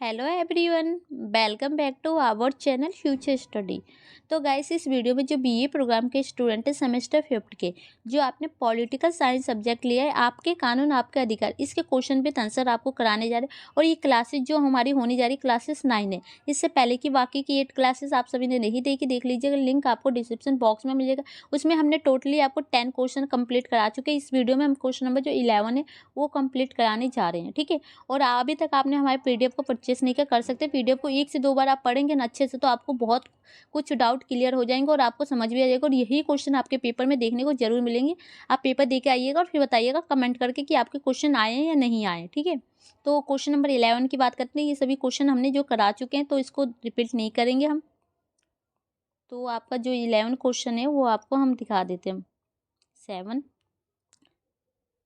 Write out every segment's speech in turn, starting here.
Hello everyone, welcome back to our channel Future Study. तो guys, इस video में जो बीए प्रोग्राम के स्टूडेंट है सेमेस्टर 5 के, जो आपने पॉलिटिकल साइंस सब्जेक्ट लिया है, आपके कानून आपके अधिकार, इसके क्वेश्चन विद आंसर आपको कराने जा रहे हैं। और ये क्लासेस जो हमारी होने जा रही क्लासेस 9 है। इससे पहले की बाकी की 8 क्लासेस आप सभी ने नहीं देखी, देख लीजिएगा, लिंक आपको डिस्क्रिप्शन बॉक्स में मिलेगा। उसमें हमने टोटली आपको 10 क्वेश्चन कंप्लीट करा चुके हैं। इस वीडियो में हम क्वेश्चन नंबर जो 11 है वो कंप्लीट कराने जा रहे हैं, ठीक है। और अभी तक आपने हमारे पीडीएफ को परचेस नहीं किया, कर सकते हैं। पीडीएफ को 1 से 2 बार आप पढ़ेंगे ना अच्छे से, तो आपको बहुत कुछ डाउट क्लियर हो जाएंगे और आपको समझ भी आ जाएगा। और यही क्वेश्चन आपके पेपर में देखने को जरूर मिलेंगे। आप पेपर दे के आइएगा और फिर बताइएगा कमेंट करके कि आपके क्वेश्चन आए हैं या नहीं आए, ठीक है। तो क्वेश्चन नंबर 11 की बात करते हैं। ये सभी क्वेश्चन हमने जो करा चुके हैं, तो इसको रिपीट नहीं करेंगे हम। तो आपका जो 11 क्वेश्चन है वो आपको हम दिखा देते हैं। 7।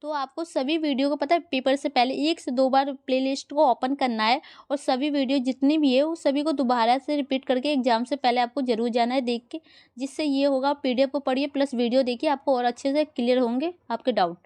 तो आपको सभी वीडियो को पता है, पेपर से पहले 1 से 2 बार प्लेलिस्ट को ओपन करना है। और सभी वीडियो जितनी भी है वो सभी को दोबारा से रिपीट करके एग्जाम से पहले आपको जरूर जाना है देख के। जिससे ये होगा, पीडीएफ को पढ़िए प्लस वीडियो देखिए, आपको और अच्छे से क्लियर होंगे आपके डाउट,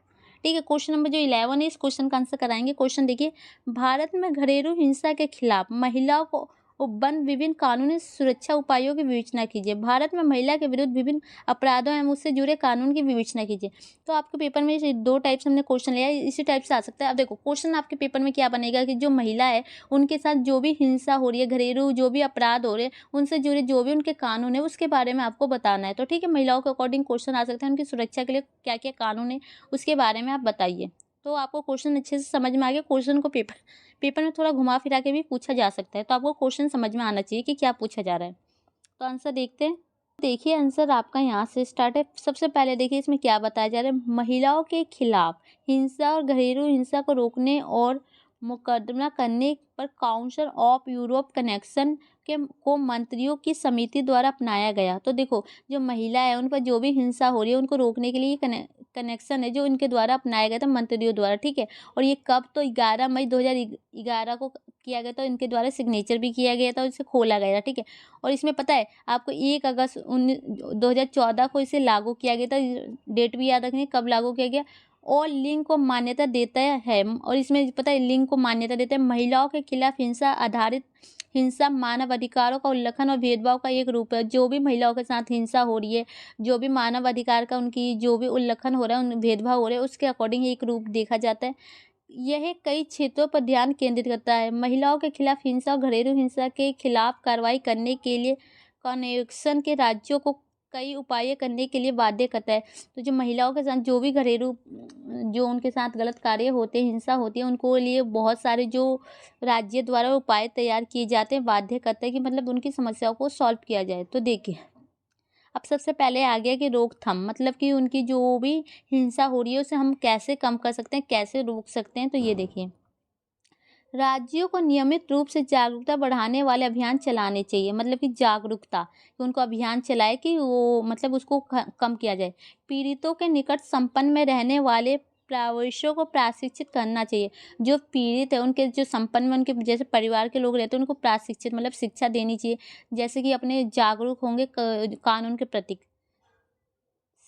ठीक है। क्वेश्चन नंबर जो 11 है, इस क्वेश्चन का आंसर कराएंगे। क्वेश्चन देखिए, भारत में घरेलू हिंसा के खिलाफ महिलाओं को उपबंध विभिन्न कानूनी सुरक्षा उपायों की विवेचना कीजिए। भारत में महिला के विरुद्ध विभिन्न अपराधों एवं उससे जुड़े कानून की विवेचना कीजिए। तो आपके पेपर में ये 2 टाइप से हमने क्वेश्चन लिया है, इसी टाइप से आ सकता है। अब देखो, क्वेश्चन आपके पेपर में क्या बनेगा कि जो महिला है उनके साथ जो भी हिंसा हो रही है, घरेलू जो भी अपराध हो रहे हैं, उनसे जुड़े जो भी उनके कानून है उसके बारे में आपको बताना है। तो ठीक है, महिलाओं के अकॉर्डिंग क्वेश्चन आ सकते हैं, उनकी सुरक्षा के लिए क्या क्या कानून है उसके बारे में आप बताइए। तो आपको क्वेश्चन अच्छे से समझ में आ गया। क्वेश्चन को पेपर पेपर में थोड़ा घुमा फिरा के भी पूछा जा सकता है, तो आपको क्वेश्चन समझ में आना चाहिए कि क्या पूछा जा रहा है। तो आंसर देखते हैं। देखिए, आंसर आपका यहाँ से स्टार्ट है। सबसे पहले देखिए इसमें क्या बताया जा रहा है। महिलाओं के खिलाफ हिंसा और घरेलू हिंसा को रोकने और मुकदमा करने पर काउंसिल ऑफ यूरोप कनेक्शन के को मंत्रियों की समिति द्वारा अपनाया गया। तो देखो, जो महिला है उन पर जो भी हिंसा हो रही है उनको रोकने के लिए कनेक्शन है जो इनके द्वारा अपनाया गया था मंत्रियों द्वारा, ठीक है। और ये कब, तो 11 मई 2011 को किया गया था। इनके द्वारा सिग्नेचर भी किया गया था और इसे खोला गया था, ठीक है। और इसमें पता है आपको 1 अगस्त 2014 को इसे लागू किया गया था। डेट भी याद रखनी कब लागू किया गया। और लिंग को मान्यता देता है। और इसमें पता है लिंग को मान्यता देता है। महिलाओं के खिलाफ हिंसा आधारित हिंसा मानव अधिकारों का उल्लंघन और भेदभाव का एक रूप है। जो भी महिलाओं के साथ हिंसा हो रही है, जो भी मानव अधिकार का उनकी जो भी उल्लंघन हो रहा है, उन भेदभाव हो रहे हैं, उसके अकॉर्डिंग एक रूप देखा जाता है। यह कई क्षेत्रों पर ध्यान केंद्रित करता है। महिलाओं के खिलाफ हिंसा और घरेलू हिंसा के खिलाफ कार्रवाई करने के लिए कन्वेंशन के राज्यों को कई उपाय करने के लिए बाध्य करता है। तो जो महिलाओं के साथ जो भी घरेलू जो उनके साथ गलत कार्य होते हैं, हिंसा होती है, उनको लिए बहुत सारे जो राज्य द्वारा उपाय तैयार किए जाते हैं, बाध्य करते हैं कि मतलब उनकी समस्याओं को सॉल्व किया जाए। तो देखिए, अब सबसे पहले आ गया कि रोकथाम, मतलब कि उनकी जो भी हिंसा हो रही है उसे हम कैसे कम कर सकते हैं, कैसे रोक सकते हैं। तो ये देखिए, राज्यों को नियमित रूप से जागरूकता बढ़ाने वाले अभियान चलाने चाहिए। मतलब कि जागरूकता, कि उनको अभियान चलाए कि वो मतलब उसको कम किया जाए। पीड़ितों के निकट संपर्क में रहने वाले प्रवासियों को प्रशिक्षित करना चाहिए। जो पीड़ित है उनके जो संपर्क में उनके जैसे परिवार के लोग रहते हैं उनको प्रशिक्षित मतलब शिक्षा देनी चाहिए, जैसे कि अपने जागरूक होंगे कानून के प्रति।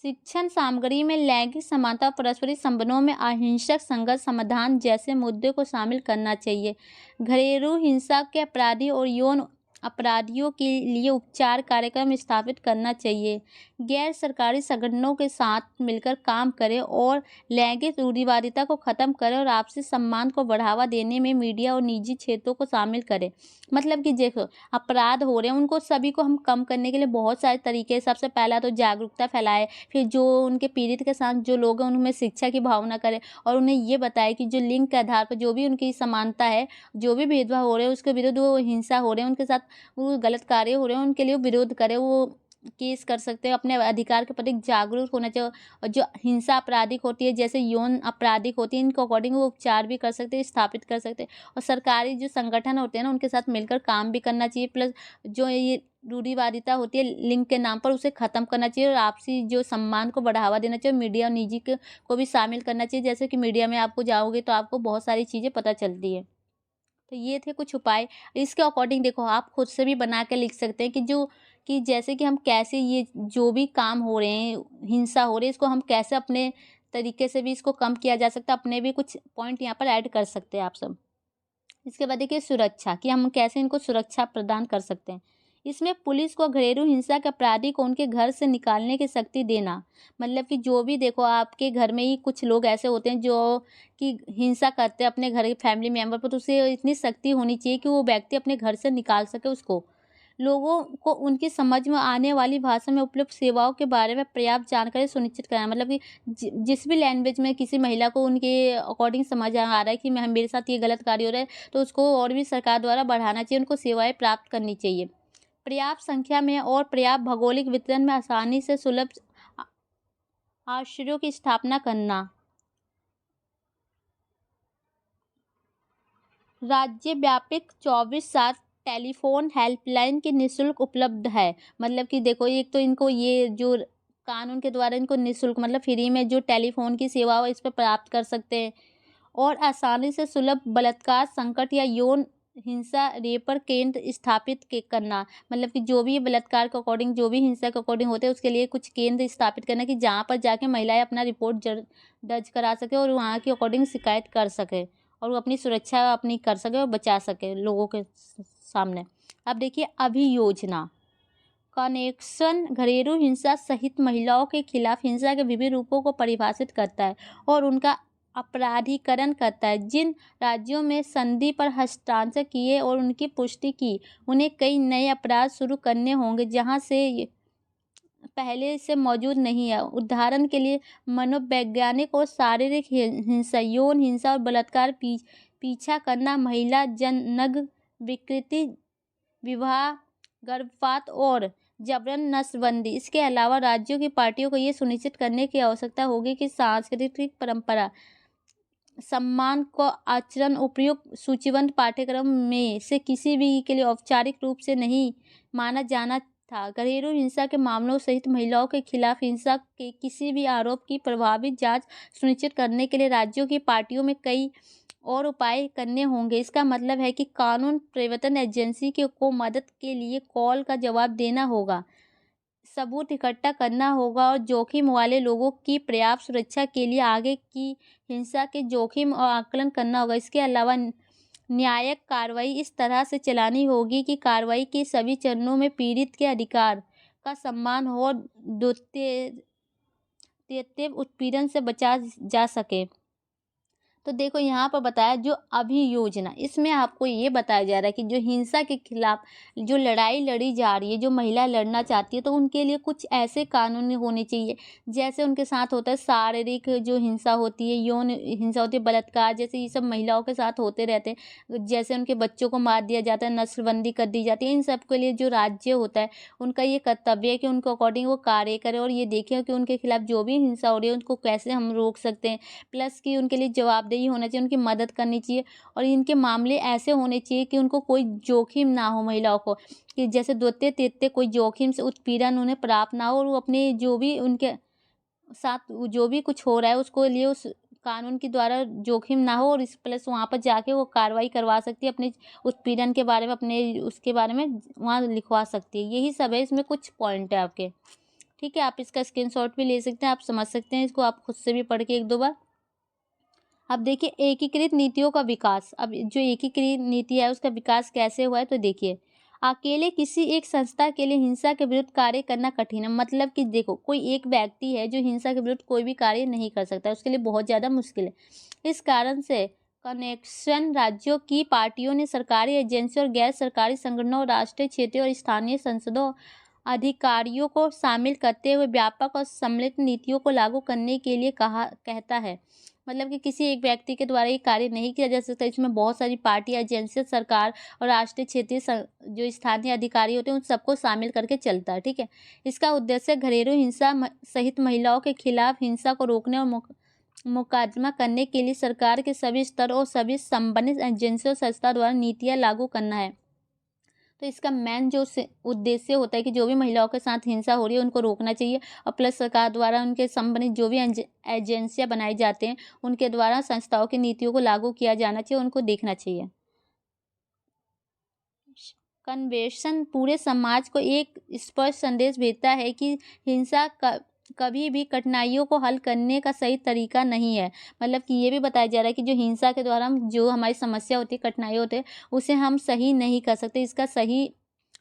शिक्षण सामग्री में लैंगिक समानता, पारस्परिक संबंधों में अहिंसक संघर्ष समाधान जैसे मुद्दे को शामिल करना चाहिए। घरेलू हिंसा के अपराधी और यौन अपराधियों के लिए उपचार कार्यक्रम स्थापित करना चाहिए। गैर सरकारी संगठनों के साथ मिलकर काम करें और लैंगिक रूढ़िवादिता को खत्म करें और आपसी सम्मान को बढ़ावा देने में मीडिया और निजी क्षेत्रों को शामिल करें। मतलब कि देखो, अपराध हो रहे हैं उनको सभी को हम कम करने के लिए बहुत सारे तरीके। सबसे पहला तो जागरूकता फैलाए, फिर जो उनके पीड़ित के साथ जो लोग हैं उनमें शिक्षा की भावना करें और उन्हें ये बताए कि जो लिंग के आधार पर जो भी उनकी समानता है, जो भी भेदभाव हो रहे हैं उसके विरुद्ध वो हिंसा हो रहे हैं, उनके साथ वो गलत कार्य हो रहे हैं, उनके लिए विरोध करें, वो केस कर सकते हैं। अपने अधिकार के प्रति जागरूक होना चाहिए। और जो हिंसा आपराधिक होती है, जैसे यौन आपराधिक होती है, इनको अकॉर्डिंग वो उपचार भी कर सकते हैं, स्थापित कर सकते हैं। और सरकारी जो संगठन होते हैं ना, उनके साथ मिलकर काम भी करना चाहिए। प्लस जो ये रूढ़िवादिता होती है लिंग के नाम पर, उसे खत्म करना चाहिए और आपसी जो सम्मान को बढ़ावा देना चाहिए। मीडिया और निजी को भी शामिल करना चाहिए। जैसे कि मीडिया में आपको जाओगे तो आपको बहुत सारी चीज़ें पता चलती है। तो ये थे कुछ उपाय। इसके अकॉर्डिंग देखो, आप खुद से भी बना के लिख सकते हैं कि जो कि जैसे कि हम कैसे ये जो भी काम हो रहे हैं, हिंसा हो रही है, इसको हम कैसे अपने तरीके से भी इसको कम किया जा सकता है। अपने भी कुछ पॉइंट यहाँ पर ऐड कर सकते हैं आप सब। इसके बाद देखिए सुरक्षा, कि हम कैसे इनको सुरक्षा प्रदान कर सकते हैं। इसमें पुलिस को घरेलू हिंसा के अपराधी को उनके घर से निकालने की शक्ति देना। मतलब कि जो भी देखो आपके घर में ही कुछ लोग ऐसे होते हैं जो कि हिंसा करते हैं अपने घर के फैमिली मेंबर पर, तो उसे इतनी शक्ति होनी चाहिए कि वो व्यक्ति अपने घर से निकाल सके उसको। लोगों को उनकी समझ में आने वाली भाषा में उपलब्ध सेवाओं के बारे में पर्याप्त जानकारी सुनिश्चित कराना। मतलब कि जिस भी लैंग्वेज में किसी महिला को उनके अकॉर्डिंग समझ आ रहा है कि मैं मेरे साथ ये गलत कार्य हो रहा है, तो उसको और भी सरकार द्वारा बढ़ाना चाहिए, उनको सेवाएं प्राप्त करनी चाहिए। पर्याप्त संख्या में और पर्याप्त भौगोलिक वितरण में आसानी से सुलभ आ- आश्रयों की स्थापना करना। राज्य व्यापक 24/7 टेलीफोन हेल्पलाइन की निःशुल्क उपलब्ध है। मतलब कि देखो एक तो इनको ये जो कानून के द्वारा इनको निःशुल्क मतलब फ्री में जो टेलीफोन की सेवा हो इस पर प्राप्त कर सकते हैं। और आसानी से सुलभ बलात्कार संकट या यौन हिंसा रेपर केंद्र स्थापित करना। मतलब कि जो भी बलात्कार के अकॉर्डिंग जो भी हिंसा के अकॉर्डिंग होते हैं उसके लिए कुछ केंद्र स्थापित करना कि जहाँ पर जाके महिलाएं अपना रिपोर्ट दर्ज करा सके और वहाँ के अकॉर्डिंग शिकायत कर सके और वो अपनी सुरक्षा अपनी कर सके और बचा सके लोगों के सामने। अब देखिए अभियोजना कनेक्शन घरेलू हिंसा सहित महिलाओं के खिलाफ हिंसा के विभिन्न रूपों को परिभाषित करता है और उनका अपराधीकरण करता है। जिन राज्यों में संधि पर हस्ताक्षर किए और उनकी पुष्टि की, उन्हें कई नए अपराध शुरू करने होंगे जहां से पहले से मौजूद नहीं है। उदाहरण के लिए मनोवैज्ञानिक और शारीरिक हिंसा, यौन हिंसा और बलात्कार, पीछा करना, महिला जननग विकृति, विवाह, गर्भपात और जबरन नस्बंदी। इसके अलावा राज्यों की पार्टियों को ये सुनिश्चित करने की आवश्यकता होगी कि सांस्कृतिक परंपरा सम्मान को आचरण उपयुक्त सूचीबद्ध पाठ्यक्रम में से किसी भी के लिए औपचारिक रूप से नहीं माना जाना था। घरेलू हिंसा के मामलों सहित महिलाओं के खिलाफ हिंसा के किसी भी आरोप की प्रभावी जांच सुनिश्चित करने के लिए राज्यों की पार्टियों में कई और उपाय करने होंगे। इसका मतलब है कि कानून प्रवर्तन एजेंसी को मदद के लिए कॉल का जवाब देना होगा, सबूत इकट्ठा करना होगा और जोखिम वाले लोगों की पर्याप्त सुरक्षा के लिए आगे की हिंसा के जोखिम और आकलन करना होगा। इसके अलावा न्यायिक कार्रवाई इस तरह से चलानी होगी कि कार्रवाई के सभी चरणों में पीड़ित के अधिकार का सम्मान हो और द्वितीय उत्पीड़न से बचा जा सके। तो देखो यहाँ पर बताया जो अभियोजना, इसमें आपको ये बताया जा रहा है कि जो हिंसा के खिलाफ जो लड़ाई लड़ी जा रही है, जो महिला लड़ना चाहती है, तो उनके लिए कुछ ऐसे कानून होने चाहिए जैसे उनके साथ होता है शारीरिक जो हिंसा होती है, यौन हिंसा होती है, बलात्कार, जैसे ये सब महिलाओं के साथ होते रहते हैं, जैसे उनके बच्चों को मार दिया जाता है, नस्लबंदी कर दी जाती है। इन सब के लिए जो राज्य होता है उनका ये कर्तव्य है कि उनको अकॉर्डिंग वो कार्य करें और ये देखें कि उनके खिलाफ जो भी हिंसा हो रही है उनको कैसे हम रोक सकते हैं, प्लस कि उनके लिए जवाबदेही होना चाहिए, उनकी मदद करनी चाहिए और इनके मामले ऐसे होने चाहिए कि उनको कोई जोखिम ना हो महिलाओं को, कि जैसे द्वितीय तृतीय कोई जोखिम से उत्पीड़न उन्हें प्राप्त ना हो और वो अपने जो भी उनके साथ जो भी कुछ हो रहा है उसको लिए उस कानून के द्वारा जोखिम ना हो और इस प्लस वहाँ पर जाके वो कार्रवाई करवा सकती है, अपने उत्पीड़न के बारे में अपने उसके बारे में वहाँ लिखवा सकती है। यही सब है, इसमें कुछ पॉइंट है आपके। ठीक है, आप इसका स्क्रीनशॉट भी ले सकते हैं, आप समझ सकते हैं इसको, आप खुद से भी पढ़ के एक दो बार। अब देखिए एकीकृत नीतियों का विकास। अब जो एकीकृत नीति है उसका विकास कैसे हुआ है, तो देखिए अकेले किसी एक संस्था के लिए हिंसा के विरुद्ध कार्य करना कठिन है। मतलब कि देखो कोई एक व्यक्ति है जो हिंसा के विरुद्ध कोई भी कार्य नहीं कर सकता, उसके लिए बहुत ज़्यादा मुश्किल है। इस कारण से कनेक्शन राज्यों की पार्टियों ने सरकारी एजेंसी और गैर सरकारी संगठनों और राष्ट्रीय, क्षेत्रीय और स्थानीय संसदों अधिकारियों को शामिल करते हुए व्यापक और सम्मिलित नीतियों को लागू करने के लिए कहता है। मतलब कि किसी एक व्यक्ति के द्वारा ये कार्य नहीं किया जा सकता, इसमें बहुत सारी पार्टियां, एजेंसियां, सरकार और राष्ट्रीय, क्षेत्रीय जो स्थानीय अधिकारी होते हैं उन सबको शामिल करके चलता है। ठीक है, इसका उद्देश्य घरेलू हिंसा सहित महिलाओं के खिलाफ हिंसा को रोकने और मुकदमा करने के लिए सरकार के सभी स्तर और सभी संबंधित एजेंसियों और संस्था द्वारा नीतियाँ लागू करना है। तो इसका मेन जो उद्देश्य होता है कि जो भी महिलाओं के साथ हिंसा हो रही है उनको रोकना चाहिए और प्लस सरकार द्वारा उनके संबंधित जो भी एजेंसियां बनाई जाते हैं उनके द्वारा संस्थाओं की नीतियों को लागू किया जाना चाहिए, उनको देखना चाहिए। कन्वेंशन पूरे समाज को एक स्पष्ट संदेश भेजता है कि हिंसा का कभी भी कठिनाइयों को हल करने का सही तरीका नहीं है। मतलब कि ये भी बताया जा रहा है कि जो हिंसा के द्वारा हम जो हमारी समस्या होती है, कठिनाई होते हैं, उसे हम सही नहीं कर सकते, इसका सही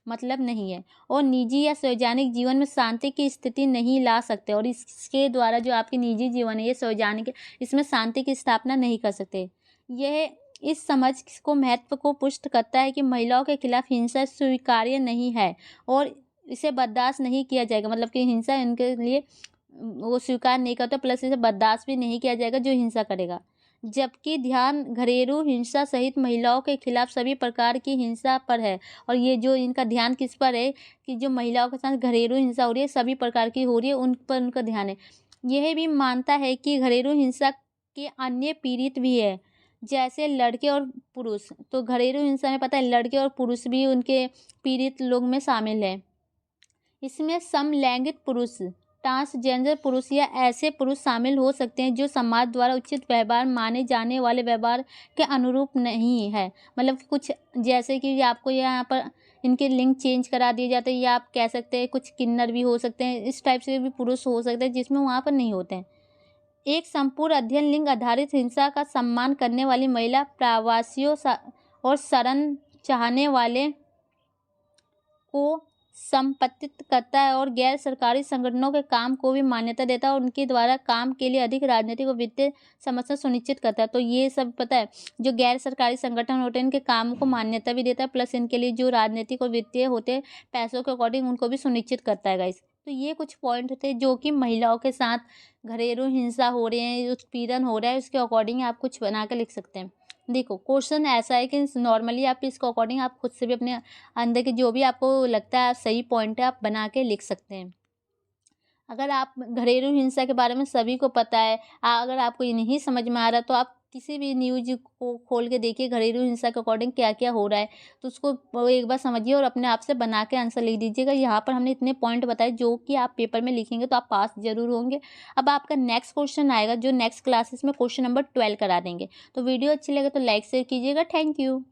मतलब नहीं है। और निजी या सार्वजनिक जीवन में शांति की स्थिति नहीं ला सकते, और इसके द्वारा जो आपकी निजी जीवन है, ये सार्वजनिक, इसमें शांति की स्थापना नहीं कर सकते। यह इस समझ को महत्व को पुष्ट करता है कि महिलाओं के खिलाफ हिंसा स्वीकार्य नहीं है और इसे बर्दाश्त नहीं किया जाएगा। मतलब कि हिंसा इनके लिए वो स्वीकार नहीं करता, प्लस इसे बर्दाश्त भी नहीं किया जाएगा जो हिंसा करेगा। जबकि ध्यान घरेलू हिंसा सहित महिलाओं के खिलाफ सभी प्रकार की हिंसा पर है। और ये जो इनका ध्यान किस पर है कि जो महिलाओं के साथ घरेलू हिंसा हो रही है, सभी प्रकार की हो रही है, उन पर उनका ध्यान है। यह भी मानता है कि घरेलू हिंसा के अन्य पीड़ित भी है, जैसे लड़के और पुरुष। तो घरेलू हिंसा में पता है लड़के और पुरुष भी उनके पीड़ित लोग में शामिल है। इसमें समलैंगिक पुरुष, ट्रांसजेंडर पुरुष या ऐसे पुरुष शामिल हो सकते हैं जो समाज द्वारा उचित व्यवहार माने जाने वाले व्यवहार के अनुरूप नहीं है। मतलब कि कुछ जैसे कि आपको यहाँ पर इनके लिंग चेंज करा दिए जाते हैं, या आप कह सकते हैं कुछ किन्नर भी हो सकते हैं, इस टाइप से भी पुरुष हो सकते हैं जिसमें वहाँ पर नहीं होते हैं। एक संपूर्ण अध्ययन लिंग आधारित हिंसा का सम्मान करने वाली महिला प्रवासियों और शरण चाहने वाले को संपत्तित करता है और गैर सरकारी संगठनों के काम को भी मान्यता देता है और उनके द्वारा काम के लिए अधिक राजनीतिक और वित्तीय समर्थन सुनिश्चित करता है। तो ये सब पता है जो गैर सरकारी संगठन होते हैं इनके काम को मान्यता भी देता है, प्लस इनके लिए जो राजनीतिक और वित्तीय होते हैं पैसों के अकॉर्डिंग उनको भी सुनिश्चित करता है गाइस। तो ये कुछ पॉइंट होते हैं जो कि महिलाओं के साथ घरेलू हिंसा हो रहे हैं, उत्पीड़न हो रहा है, उसके अकॉर्डिंग आप कुछ बना के लिख सकते हैं। देखो क्वेश्चन ऐसा है कि नॉर्मली आप इसके अकॉर्डिंग आप खुद से भी अपने अंदर के जो भी आपको लगता है सही पॉइंट है आप बना के लिख सकते हैं। अगर आप घरेलू हिंसा के बारे में सभी को पता है, अगर आपको ये नहीं समझ में आ रहा तो आप किसी भी न्यूज को खोल के देखिए घरेलू हिंसा के अकॉर्डिंग क्या क्या हो रहा है, तो उसको वो एक बार समझिए और अपने आप से बना के आंसर लिख दीजिएगा। यहाँ पर हमने इतने पॉइंट बताए जो कि आप पेपर में लिखेंगे तो आप पास जरूर होंगे। अब आपका नेक्स्ट क्वेश्चन आएगा जो नेक्स्ट क्लासेस में क्वेश्चन नंबर 12 करा देंगे। तो वीडियो अच्छी लगे तो लाइक शेयर कीजिएगा। Thank you.